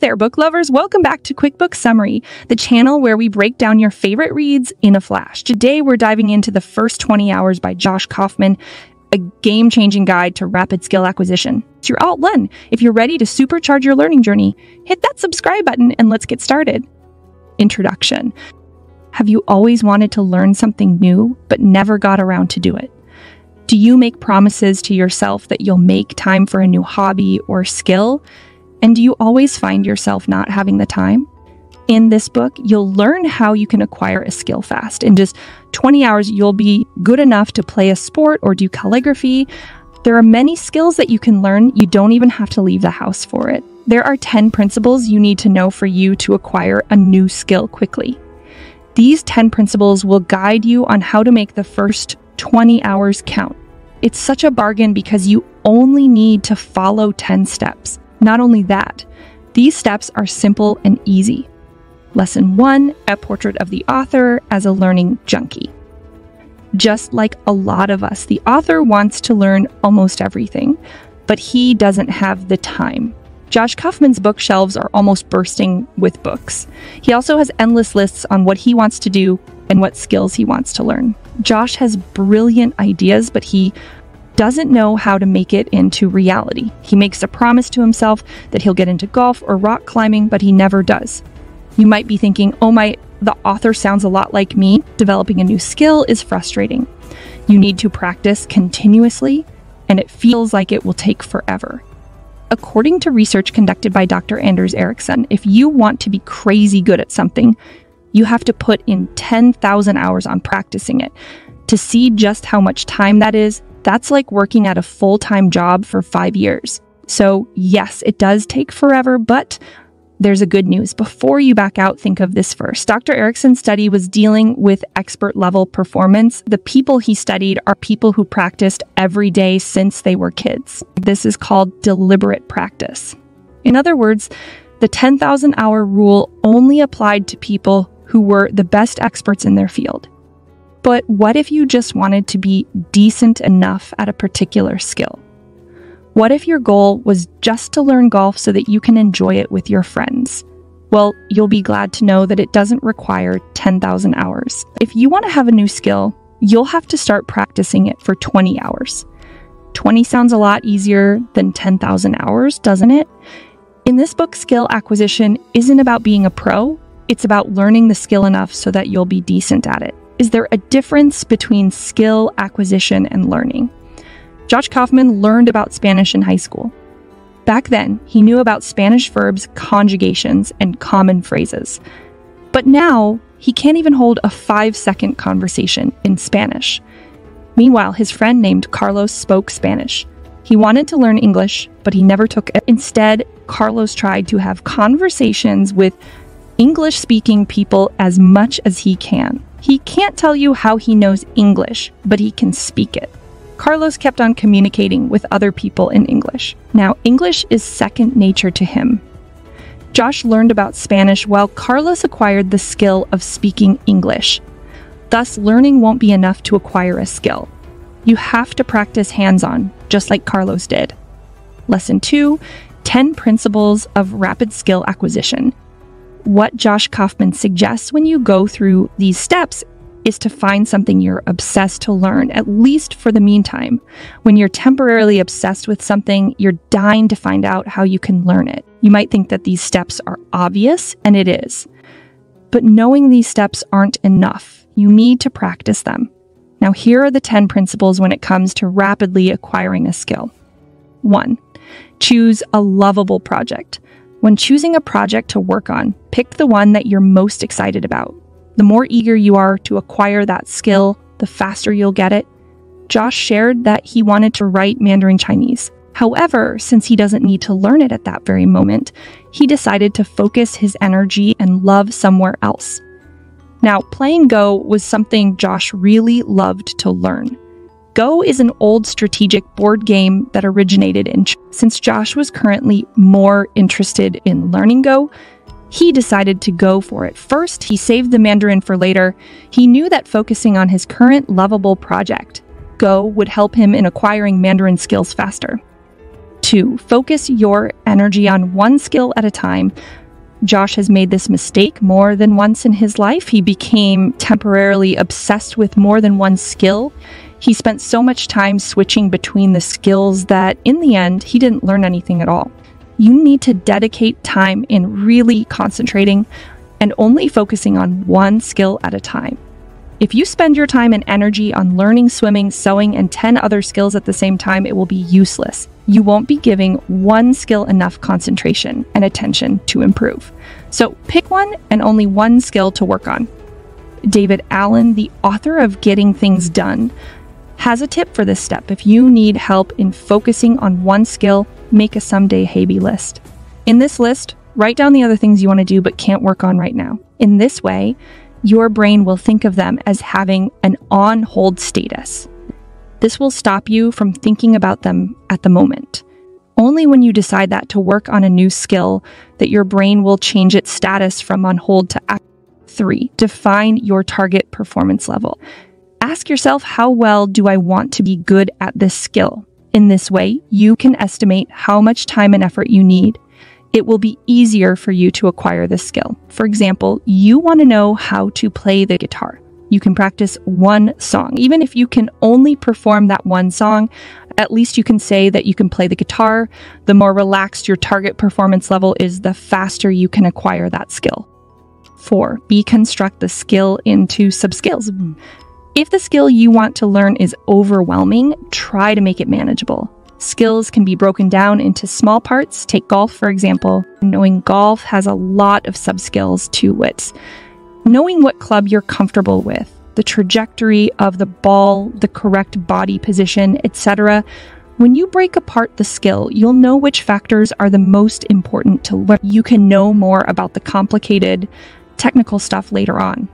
there, book lovers. Welcome back to Quick Book Summary, the channel where we break down your favorite reads in a flash. Today, we're diving into The First 20 Hours by Josh Kaufman, a game-changing guide to rapid skill acquisition. It's your Alt-Lun. If you're ready to supercharge your learning journey, hit that subscribe button and let's get started. Introduction. Have you always wanted to learn something new, but never got around to do it? Do you make promises to yourself that you'll make time for a new hobby or skill? And do you always find yourself not having the time? In this book, you'll learn how you can acquire a skill fast. In just 20 hours, you'll be good enough to play a sport or do calligraphy. There are many skills that you can learn. You don't even have to leave the house for it. There are 10 principles you need to know for you to acquire a new skill quickly. These 10 principles will guide you on how to make the first 20 hours count. It's such a bargain because you only need to follow 10 steps. Not only that, these steps are simple and easy. Lesson 1, a portrait of the author as a learning junkie. Just like a lot of us, the author wants to learn almost everything, but he doesn't have the time. Josh Kaufman's bookshelves are almost bursting with books. He also has endless lists on what he wants to do and what skills he wants to learn. Josh has brilliant ideas, but he doesn't know how to make it into reality. He makes a promise to himself that he'll get into golf or rock climbing, but he never does. You might be thinking, the author sounds a lot like me. Developing a new skill is frustrating. You need to practice continuously, and it feels like it will take forever. According to research conducted by Dr. Anders Ericsson, if you want to be crazy good at something, you have to put in 10,000 hours on practicing it. To see just how much time that is, that's like working at a full-time job for 5 years. So yes, it does take forever, but there's a good news. Before you back out, think of this first. Dr. Ericsson's study was dealing with expert-level performance. The people he studied are people who practiced every day since they were kids. This is called deliberate practice. In other words, the 10,000-hour rule only applied to people who were the best experts in their field. But what if you just wanted to be decent enough at a particular skill? What if your goal was just to learn golf so that you can enjoy it with your friends? Well, you'll be glad to know that it doesn't require 10,000 hours. If you want to have a new skill, you'll have to start practicing it for 20 hours. 20 sounds a lot easier than 10,000 hours, doesn't it? In this book, skill acquisition isn't about being a pro. It's about learning the skill enough so that you'll be decent at it. Is there a difference between skill acquisition and learning? Josh Kaufman learned about Spanish in high school. Back then, he knew about Spanish verbs, conjugations, and common phrases. But now, he can't even hold a 5-second conversation in Spanish. Meanwhile, his friend named Carlos spoke Spanish. He wanted to learn English, but he never took it. Instead, Carlos tried to have conversations with English-speaking people as much as he can. He can't tell you how he knows English, but he can speak it. Carlos kept on communicating with other people in English. Now, English is second nature to him. Josh learned about Spanish while Carlos acquired the skill of speaking English. Thus, learning won't be enough to acquire a skill. You have to practice hands-on, just like Carlos did. Lesson 2, 10 principles of rapid skill acquisition. What Josh Kaufman suggests when you go through these steps is to find something you're obsessed to learn, at least for the meantime. When you're temporarily obsessed with something, you're dying to find out how you can learn it. You might think that these steps are obvious, and it is. But knowing these steps aren't enough. You need to practice them. Now, here are the 10 principles when it comes to rapidly acquiring a skill. 1. Choose a lovable project. When choosing a project to work on, pick the one that you're most excited about. The more eager you are to acquire that skill, the faster you'll get it. Josh shared that he wanted to write Mandarin Chinese. However, since he doesn't need to learn it at that very moment, he decided to focus his energy and love somewhere else. Now, playing Go was something Josh really loved to learn. Go is an old strategic board game that originated in China. Since Josh was currently more interested in learning Go, he decided to go for it. First, he saved the Mandarin for later. He knew that focusing on his current lovable project, Go, would help him in acquiring Mandarin skills faster. 2, focus your energy on one skill at a time. Josh has made this mistake more than once in his life. He became temporarily obsessed with more than one skill. He spent so much time switching between the skills that in the end, he didn't learn anything at all. You need to dedicate time in really concentrating and only focusing on one skill at a time. If you spend your time and energy on learning swimming, sewing, and 10 other skills at the same time, it will be useless. You won't be giving one skill enough concentration and attention to improve. So pick one and only one skill to work on. David Allen, the author of Getting Things Done, has a tip for this step. If you need help in focusing on one skill, make a SomedayHAB list. In this list, write down the other things you want to do but can't work on right now. In this way, your brain will think of them as having an on-hold status. This will stop you from thinking about them at the moment. Only when you decide that to work on a new skill that your brain will change its status from on hold to act. 3, define your target performance level. Ask yourself, how well do I want to be good at this skill? In this way, you can estimate how much time and effort you need. It will be easier for you to acquire this skill. For example, you want to know how to play the guitar. You can practice one song. Even if you can only perform that one song, at least you can say that you can play the guitar. The more relaxed your target performance level is, the faster you can acquire that skill. 4, deconstruct the skill into sub-skills. If the skill you want to learn is overwhelming, try to make it manageable. Skills can be broken down into small parts. Take golf, for example. Knowing golf has a lot of sub-skills to it. Knowing what club you're comfortable with, the trajectory of the ball, the correct body position, etc. When you break apart the skill, you'll know which factors are the most important to learn. You can know more about the complicated, technical stuff later on.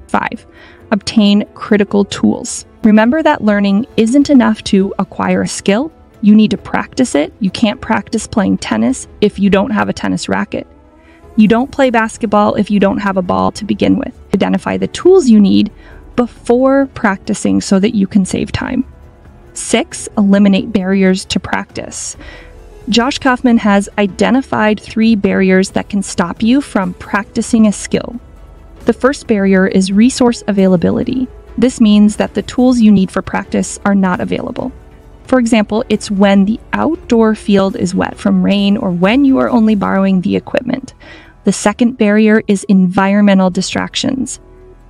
5, obtain critical tools. Remember that learning isn't enough to acquire a skill. You need to practice it. You can't practice playing tennis if you don't have a tennis racket. You don't play basketball if you don't have a ball to begin with. Identify the tools you need before practicing so that you can save time. 6, eliminate barriers to practice. Josh Kaufman has identified 3 barriers that can stop you from practicing a skill. The first barrier is resource availability. This means that the tools you need for practice are not available. For example, it's when the outdoor field is wet from rain or when you are only borrowing the equipment. The second barrier is environmental distractions.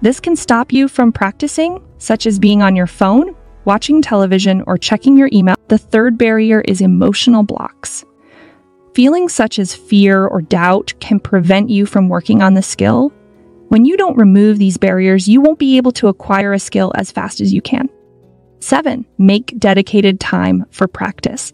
This can stop you from practicing, such as being on your phone, watching television, or checking your email. The third barrier is emotional blocks. Feelings such as fear or doubt can prevent you from working on the skill. When you don't remove these barriers, you won't be able to acquire a skill as fast as you can. 7, make dedicated time for practice.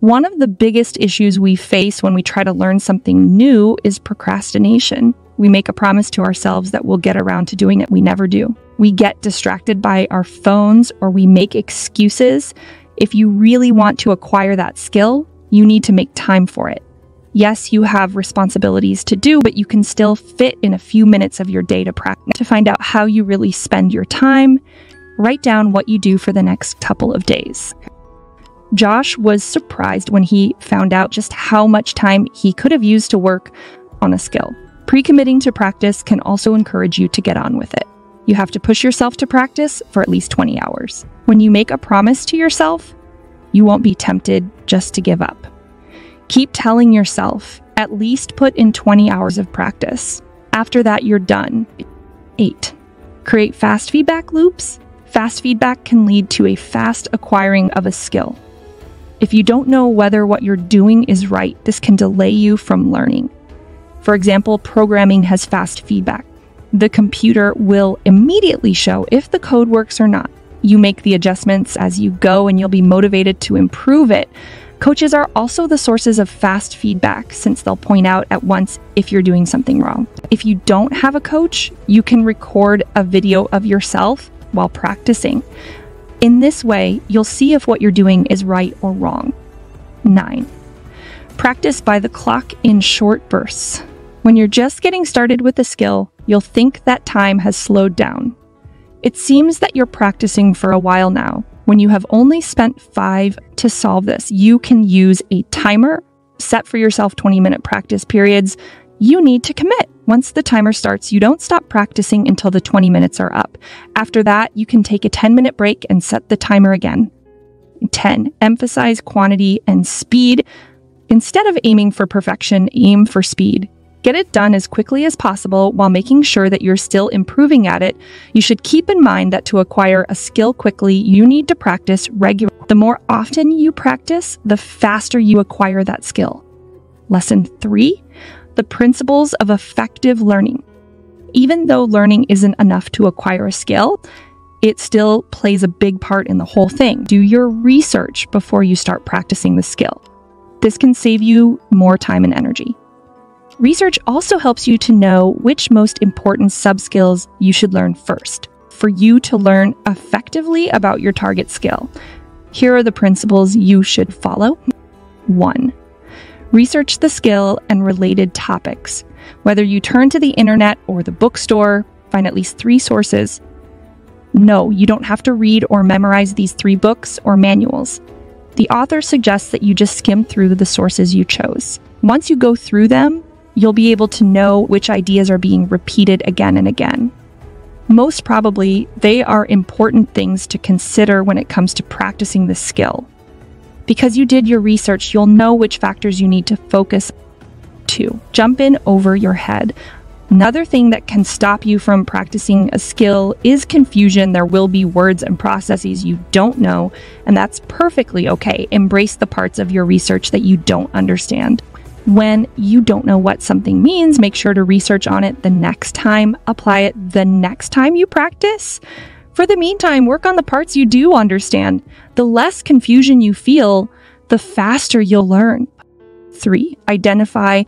One of the biggest issues we face when we try to learn something new is procrastination. We make a promise to ourselves that we'll get around to doing it. We never do. We get distracted by our phones or we make excuses. If you really want to acquire that skill, you need to make time for it. Yes, you have responsibilities to do, but you can still fit in a few minutes of your day to practice. To find out how you really spend your time, write down what you do for the next couple of days. Josh was surprised when he found out just how much time he could have used to work on a skill. Pre-committing to practice can also encourage you to get on with it. You have to push yourself to practice for at least 20 hours. When you make a promise to yourself, you won't be tempted just to give up. Keep telling yourself, at least put in 20 hours of practice. After that, you're done. 8. Create fast feedback loops. Fast feedback can lead to a fast acquiring of a skill. If you don't know whether what you're doing is right, this can delay you from learning. For example, programming has fast feedback. The computer will immediately show if the code works or not. You make the adjustments as you go and you'll be motivated to improve it. Coaches are also the sources of fast feedback since they'll point out at once if you're doing something wrong. If you don't have a coach, you can record a video of yourself while practicing. In this way, you'll see if what you're doing is right or wrong. 9. Practice by the clock in short bursts. When you're just getting started with a skill, you'll think that time has slowed down. It seems that you're practicing for a while now, When you have only spent 5 to solve this, you can use a timer, set for yourself 20-minute practice periods. You need to commit. Once the timer starts, you don't stop practicing until the 20 minutes are up. After that, you can take a 10-minute break and set the timer again. 10. Emphasize quantity and speed. Instead of aiming for perfection, aim for speed. Get it done as quickly as possible while making sure that you're still improving at it. You should keep in mind that to acquire a skill quickly, you need to practice regularly. The more often you practice, the faster you acquire that skill. Lesson 3, the principles of effective learning. Even though learning isn't enough to acquire a skill, it still plays a big part in the whole thing. Do your research before you start practicing the skill. This can save you more time and energy. Research also helps you to know which most important sub-skills you should learn first for you to learn effectively about your target skill. Here are the principles you should follow. 1. Research the skill and related topics. Whether you turn to the internet or the bookstore, find at least 3 sources. No, you don't have to read or memorize these 3 books or manuals. The author suggests that you just skim through the sources you chose. Once you go through them, you'll be able to know which ideas are being repeated again and again. Most probably, they are important things to consider when it comes to practicing the skill. Because you did your research, you'll know which factors you need to focus on. 2. Jump in over your head. Another thing that can stop you from practicing a skill is confusion. There will be words and processes you don't know, and that's perfectly okay. Embrace the parts of your research that you don't understand. When you don't know what something means, make sure to research on it the next time. Apply it the next time you practice. For the meantime, work on the parts you do understand. The less confusion you feel, the faster you'll learn. 3. Identify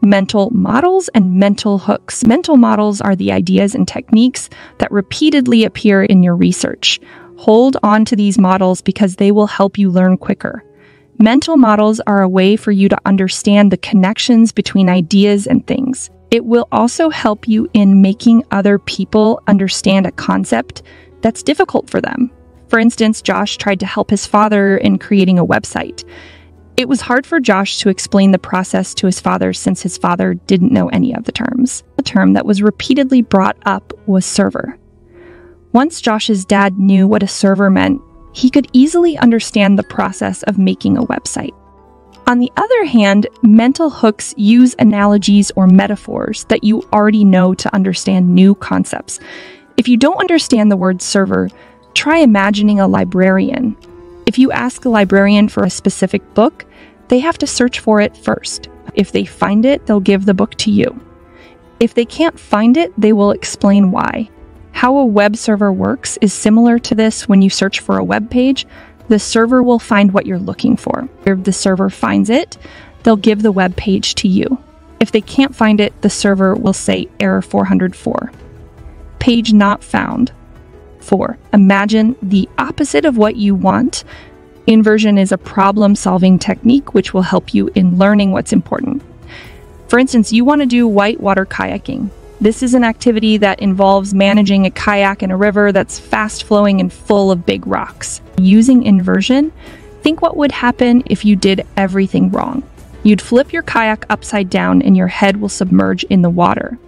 mental models and mental hooks. Mental models are the ideas and techniques that repeatedly appear in your research. Hold on to these models because they will help you learn quicker. Mental models are a way for you to understand the connections between ideas and things. It will also help you in making other people understand a concept that's difficult for them. For instance, Josh tried to help his father in creating a website. It was hard for Josh to explain the process to his father since his father didn't know any of the terms. The term that was repeatedly brought up was server. Once Josh's dad knew what a server meant, he could easily understand the process of making a website. On the other hand, mental hooks use analogies or metaphors that you already know to understand new concepts. If you don't understand the word server, try imagining a librarian. If you ask a librarian for a specific book, they have to search for it first. If they find it, they'll give the book to you. If they can't find it, they will explain why. How a web server works is similar to this. When you search for a web page, the server will find what you're looking for. If the server finds it, they'll give the web page to you. If they can't find it, the server will say error 404. Page not found. 4. Imagine the opposite of what you want. Inversion is a problem-solving technique which will help you in learning what's important. For instance, you want to do whitewater kayaking. This is an activity that involves managing a kayak in a river that's fast-flowing and full of big rocks. Using inversion, think what would happen if you did everything wrong. You'd flip your kayak upside down and your head will submerge in the water.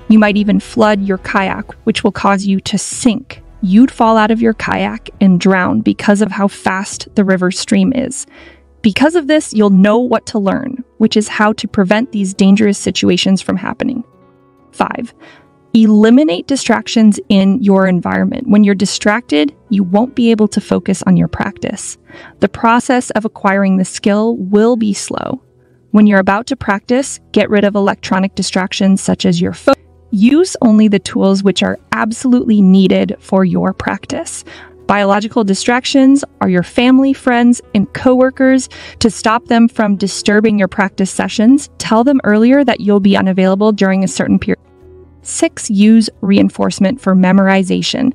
You might even flood your kayak, which will cause you to sink. You'd fall out of your kayak and drown because of how fast the river stream is. Because of this, you'll know what to learn, which is how to prevent these dangerous situations from happening. 5. Eliminate distractions in your environment. When you're distracted, you won't be able to focus on your practice. The process of acquiring the skill will be slow. When you're about to practice, get rid of electronic distractions such as your phone. Use only the tools which are absolutely needed for your practice. Biological distractions are your family, friends, and coworkers. To stop them from disturbing your practice sessions, tell them earlier that you'll be unavailable during a certain period. 6. Use reinforcement for memorization.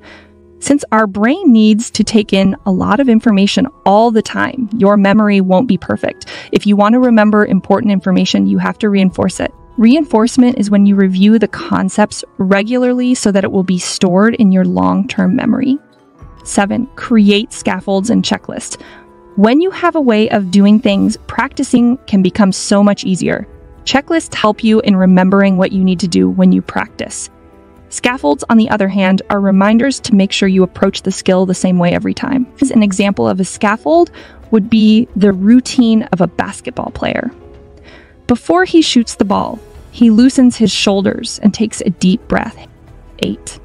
Since our brain needs to take in a lot of information all the time, your memory won't be perfect. If you want to remember important information, you have to reinforce it. Reinforcement is when you review the concepts regularly so that it will be stored in your long-term memory. 7. Create scaffolds and checklists. When you have a way of doing things, practicing can become so much easier. Checklists help you in remembering what you need to do when you practice. Scaffolds, on the other hand, are reminders to make sure you approach the skill the same way every time. As an example of a scaffold would be the routine of a basketball player. Before he shoots the ball, he loosens his shoulders and takes a deep breath. 8.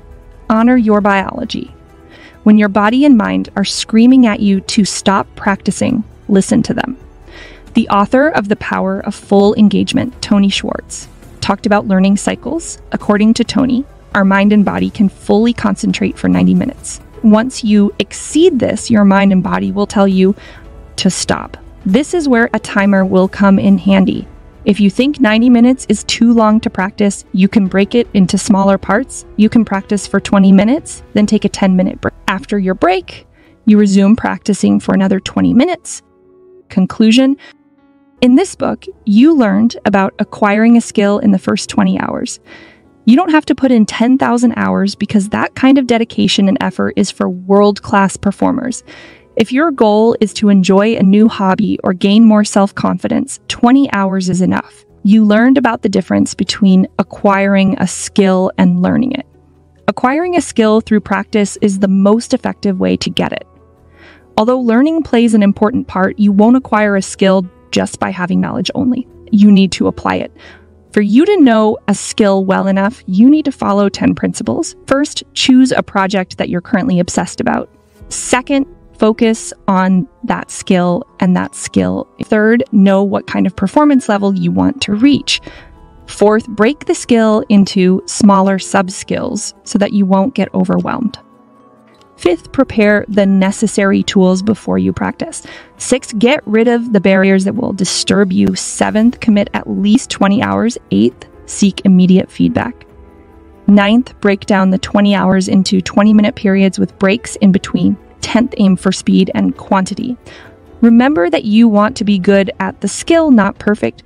Honor your biology. When your body and mind are screaming at you to stop practicing, listen to them. The author of The Power of Full Engagement, Tony Schwartz, talked about learning cycles. According to Tony, our mind and body can fully concentrate for 90 minutes. Once you exceed this, your mind and body will tell you to stop. This is where a timer will come in handy. If you think 90 minutes is too long to practice, you can break it into smaller parts. You can practice for 20 minutes, then take a 10-minute break. After your break, you resume practicing for another 20 minutes. Conclusion: in this book, you learned about acquiring a skill in the first 20 hours. You don't have to put in 10,000 hours because that kind of dedication and effort is for world-class performers. If your goal is to enjoy a new hobby or gain more self-confidence, 20 hours is enough. You learned about the difference between acquiring a skill and learning it. Acquiring a skill through practice is the most effective way to get it. Although learning plays an important part, you won't acquire a skill just by having knowledge only. You need to apply it. For you to know a skill well enough, you need to follow 10 principles. First, choose a project that you're currently obsessed about. Second, focus on that skill and that skill. Third, know what kind of performance level you want to reach. Fourth, break the skill into smaller sub-skills so that you won't get overwhelmed. Fifth, prepare the necessary tools before you practice. Sixth, get rid of the barriers that will disturb you. Seventh, commit at least 20 hours. Eighth, seek immediate feedback. Ninth, break down the 20 hours into 20-minute periods with breaks in between. 10th, aim for speed and quantity. Remember that you want to be good at the skill, not perfect.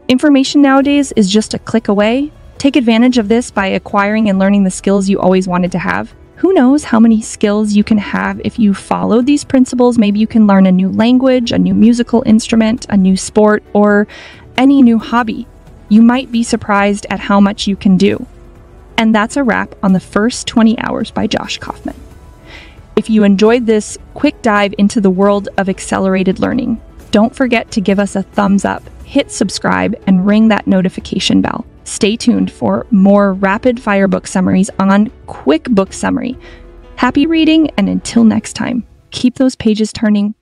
Information nowadays is just a click away. Take advantage of this by acquiring and learning the skills you always wanted to have. Who knows how many skills you can have if you follow these principles? Maybe you can learn a new language, a new musical instrument, a new sport, or any new hobby. You might be surprised at how much you can do. And that's a wrap on the first 20 hours by Josh Kaufman. If you enjoyed this quick dive into the world of accelerated learning, don't forget to give us a thumbs up, hit subscribe, and ring that notification bell. Stay tuned for more rapid-fire book summaries on Quik Book Summary. Happy reading, and until next time, keep those pages turning.